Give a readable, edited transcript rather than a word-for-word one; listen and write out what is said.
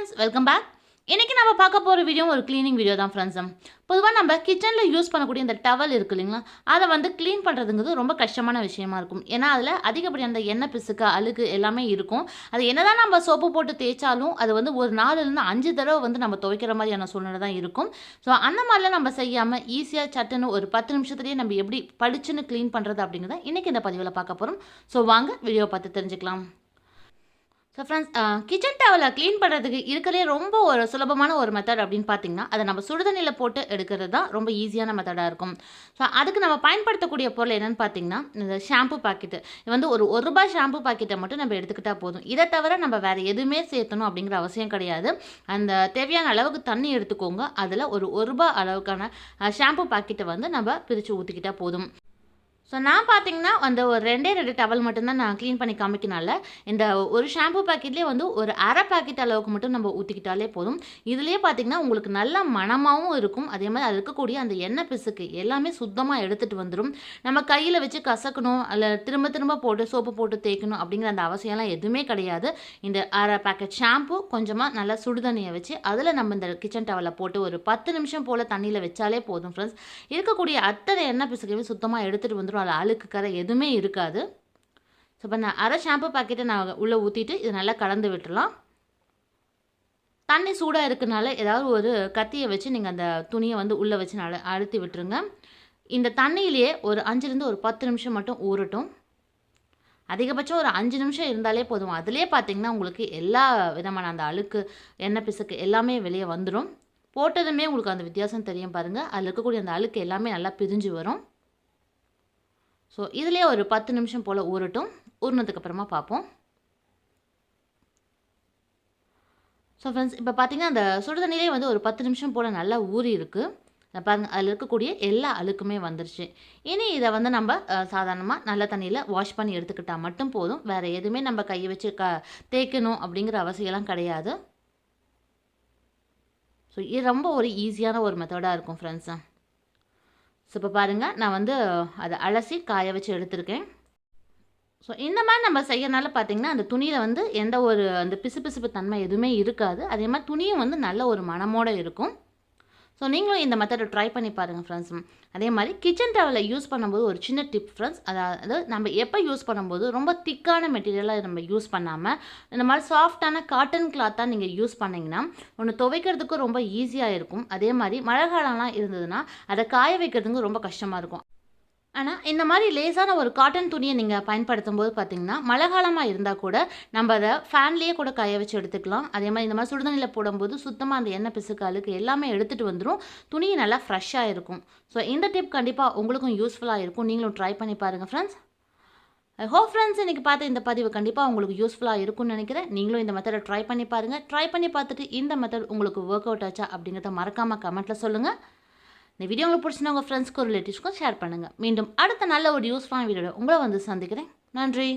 friends, welcome back. இன்னைக்கு நாம பார்க்க போற வீடியோ ஒரு க்ளீனிங் வீடியோ தான் फ्रेंड्स. பொதுவா நம்ம கிச்சன்ல யூஸ் பண்ணக்கூடிய இந்த டவல் இருக்கு இல்லீங்களா, அத வந்து க்ளீன் பண்றதுங்கிறது ரொம்ப கஷ்டமான விஷயமா இருக்கும். ஏன்னா அதுல அதிகப்படியான அந்த எண்ணெய் பிசுக்கு, அழுக்கு எல்லாமே இருக்கும். அது என்னதான் நம்ம சோப்பு போட்டு தேய்ச்சாலும் அது வந்து ஒரு 4ல இருந்து 5 தடவை வந்து நம்ம துவைக்கிற மாதிரியான சூழ்நிலை தான் இருக்கும். ஸோ அந்த மாதிரிலாம் நம்ம செய்யாம ஈஸியா சட்டுன்னு ஒரு 10 நிமிஷத்துலயே நம்ம எப்படி பளிச்சுன்னு க்ளீன் பண்றது அப்படிங்கிறத இன்னைக்கு இந்த பதிவுல பார்க்க போறோம். ஸோ வாங்க வீடியோ பார்த்து தெரிஞ்சுக்கலாம். ஸோ ஃப்ரெண்ட்ஸ், கிச்சன் டவலை க்ளீன் பண்ணுறதுக்கு இருக்கிறதே ரொம்ப ஒரு சுலபமான ஒரு மெத்தட் அப்படின்னு பார்த்தீங்கன்னா, அதை நம்ம சுடுதண்ணியில் போட்டு எடுக்கிறது தான் ரொம்ப ஈஸியான மெத்தடாக இருக்கும். ஸோ அதுக்கு நம்ம பயன்படுத்தக்கூடிய பொருள் என்னென்னு பார்த்தீங்கன்னா, இந்த ஷாம்பு பாக்கெட்டு. இது வந்து ஒரு ரூபாய் ஷாம்பு பாக்கெட்டை மட்டும் நம்ம எடுத்துக்கிட்டால் போதும். இதை தவிர நம்ம வேறு எதுவுமே சேர்த்தணும் அப்படிங்கிற அவசியம் கிடையாது. அந்த தேவையான அளவுக்கு தண்ணி எடுத்துக்கோங்க. அதில் ஒரு ரூபாய் அளவுக்கான ஷாம்பு பாக்கெட்டை வந்து நம்ம பிரித்து ஊற்றிக்கிட்டால் போதும். ஸோ நான் பார்த்தீங்கன்னா அந்த ஒரு 2 டவல் மட்டும்தான் நான் க்ளீன் பண்ணி காமிக்கனால, இந்த ஒரு ஷாம்பு பாக்கெட்லேயே வந்து ஒரு அரை பாக்கெட் அளவுக்கு மட்டும் நம்ம ஊற்றிக்கிட்டாலே போதும். இதுலேயே பார்த்தீங்கன்னா உங்களுக்கு நல்ல மணமாகவும் இருக்கும். அதே மாதிரி அது இருக்கக்கூடிய அந்த எண்ணெய் பிசுக்கு எல்லாமே சுத்தமாக எடுத்துகிட்டு வந்துடும். நம்ம கையில் வச்சு கசக்கணும், அல்ல திரும்ப திரும்ப போட்டு சோப்பு போட்டு தேய்க்கணும் அப்படிங்கிற அந்த அவசியம்லாம் எதுவுமே கிடையாது. இந்த அரை பாக்கெட் ஷாம்பு கொஞ்சமாக நல்லா சுடுதண்ணியை வச்சு அதில் நம்ம இந்த கிச்சன் டவலை போட்டு ஒரு 10 நிமிஷம் போல் தண்ணியில் வச்சாலே போதும் ஃப்ரெண்ட்ஸ். இருக்கக்கூடிய அத்தனை எண்ணெய் பிசுக்கையும் சுத்தமாக எடுத்துகிட்டு வந்துடும். அதில் அழுக்கு கரை எதுவுமே இருக்காது. ஸோ இப்போ நான் அரை ஷாம்பு பாக்கெட்டை நான் உள்ளே ஊற்றிட்டு இதை நல்லா கலந்து விட்டுடலாம். தண்ணி சூடாக இருக்குனால ஏதாவது ஒரு கத்தியை வச்சு நீங்கள் அந்த துணியை வந்து உள்ளே வச்சு அழுத்தி விட்டுருங்க. இந்த தண்ணியிலேயே ஒரு 5லேருந்து ஒரு 10 நிமிஷம் மட்டும் ஊறட்டும். அதிகபட்சம் ஒரு 5 நிமிஷம் இருந்தாலே போதும். அதிலே பார்த்தீங்கன்னா உங்களுக்கு எல்லா விதமான அந்த அழுக்கு எண்ணெய் பிசுக்கு எல்லாமே வெளியே வந்துடும். போட்டதுமே உங்களுக்கு அந்த வித்தியாசம் தெரியும் பாருங்கள். அதில் இருக்கக்கூடிய அந்த அழுக்கு எல்லாமே நல்லா பிரிஞ்சு வரும். ஸோ இதிலே ஒரு 10 நிமிஷம் போல் ஊறட்டும். ஊறினதுக்கப்புறமா பார்ப்போம். ஸோ ஃப்ரெண்ட்ஸ், இப்போ பார்த்தீங்கன்னா அந்த சுடுதண்ணிலே வந்து ஒரு 10 நிமிஷம் போல் நல்லா ஊறி இருக்குது பாருங்கள். அதில் இருக்கக்கூடிய எல்லா அழுக்குமே வந்துருச்சு. இனி இதை வந்து நம்ம சாதாரணமாக நல்ல தண்ணியில் வாஷ் பண்ணி எடுத்துக்கிட்டால் மட்டும் போதும். வேறு எதுவுமே நம்ம கையை வச்சு தேய்க்கணும் அப்படிங்கிற அவசியம்லாம் கிடையாது. ஸோ இது ரொம்ப ஒரு ஈஸியான ஒரு மெத்தடாக இருக்கும் ஃப்ரெண்ட்ஸு. ஸோ இப்போ பாருங்கள், நான் வந்து அதை அலசி காய வச்சு எடுத்திருக்கேன். ஸோ இந்த மாதிரி நம்ம செய்யறனால பார்த்தீங்கன்னா அந்த துணியில் வந்து எந்த ஒரு அந்த பிசுபிசுப்பு தன்மை எதுவுமே இருக்காது. அதே மாதிரி துணியும் வந்து நல்ல ஒரு மணமோடு இருக்கும். ஸோ நீங்களும் இந்த மெத்தடை ட்ரை பண்ணி பாருங்கள் ஃப்ரெண்ட்ஸ். அதே மாதிரி கிச்சன் டவலை யூஸ் பண்ணும்போது ஒரு சின்ன டிப் ஃப்ரெண்ட்ஸ். அதாவது நம்ம எப்போ யூஸ் பண்ணும்போது ரொம்ப திக்கான மெட்டீரியலாக நம்ம யூஸ் பண்ணாமல் இந்த மாதிரி சாஃப்டான காட்டன் கிளாத்தாக நீங்கள் யூஸ் பண்ணிங்கன்னா ஒன்று துவைக்கிறதுக்கும் ரொம்ப ஈஸியாக இருக்கும். அதே மாதிரி மழை காலம்லாம் இருந்ததுன்னா அதை காய வைக்கிறதுக்கு ரொம்ப கஷ்டமாக இருக்கும். ஆனால் இந்த மாதிரி லேசான ஒரு காட்டன் துணியை நீங்கள் பயன்படுத்தும் போது பார்த்தீங்கன்னா மழை காலமாக இருந்தால் கூட நம்ம அதை ஃபேன்லேயே கூட காய வச்சு எடுத்துக்கலாம். அதே மாதிரி இந்த மாதிரி சுடுதண்ணியில் போடும்போது சுத்தமாக அந்த எண்ணெய் பிசுக்கு அழுக்கு எல்லாமே எடுத்துகிட்டு வந்துடும். துணி நல்லா ஃப்ரெஷ்ஷாக இருக்கும். ஸோ இந்த டிப் கண்டிப்பாக உங்களுக்கும் யூஸ்ஃபுல்லாக இருக்கும். நீங்களும் ட்ரை பண்ணி பாருங்கள் ஃப்ரெண்ட்ஸ். ஐ ஹோப் ஃப்ரெண்ட்ஸ் இன்றைக்கி பார்த்த இந்த பதிவு கண்டிப்பாக உங்களுக்கு யூஸ்ஃபுல்லாக இருக்கும்னு நினைக்கிறேன். நீங்களும் இந்த மெத்தடை ட்ரை பண்ணி பாருங்கள். ட்ரை பண்ணி பார்த்துட்டு இந்த மெத்தட் உங்களுக்கு ஒர்க் அவுட் ஆச்சா அப்படிங்கிறத மறக்காமல் கமெண்ட்டில் சொல்லுங்கள். இந்த வீடியோ உங்களுக்கு பிடிச்சினா உங்கள் ஃப்ரெண்ட்ஸ்க்கும் ரிலேட்டிவ்ஸ்க்கும் ஷேர் பண்ணுங்கள். மீண்டும் அடுத்த நல்ல ஒரு யூஸ்ஃபுல்லான வீடியோட உங்களை வந்து சந்திக்கிறேன். நன்றி.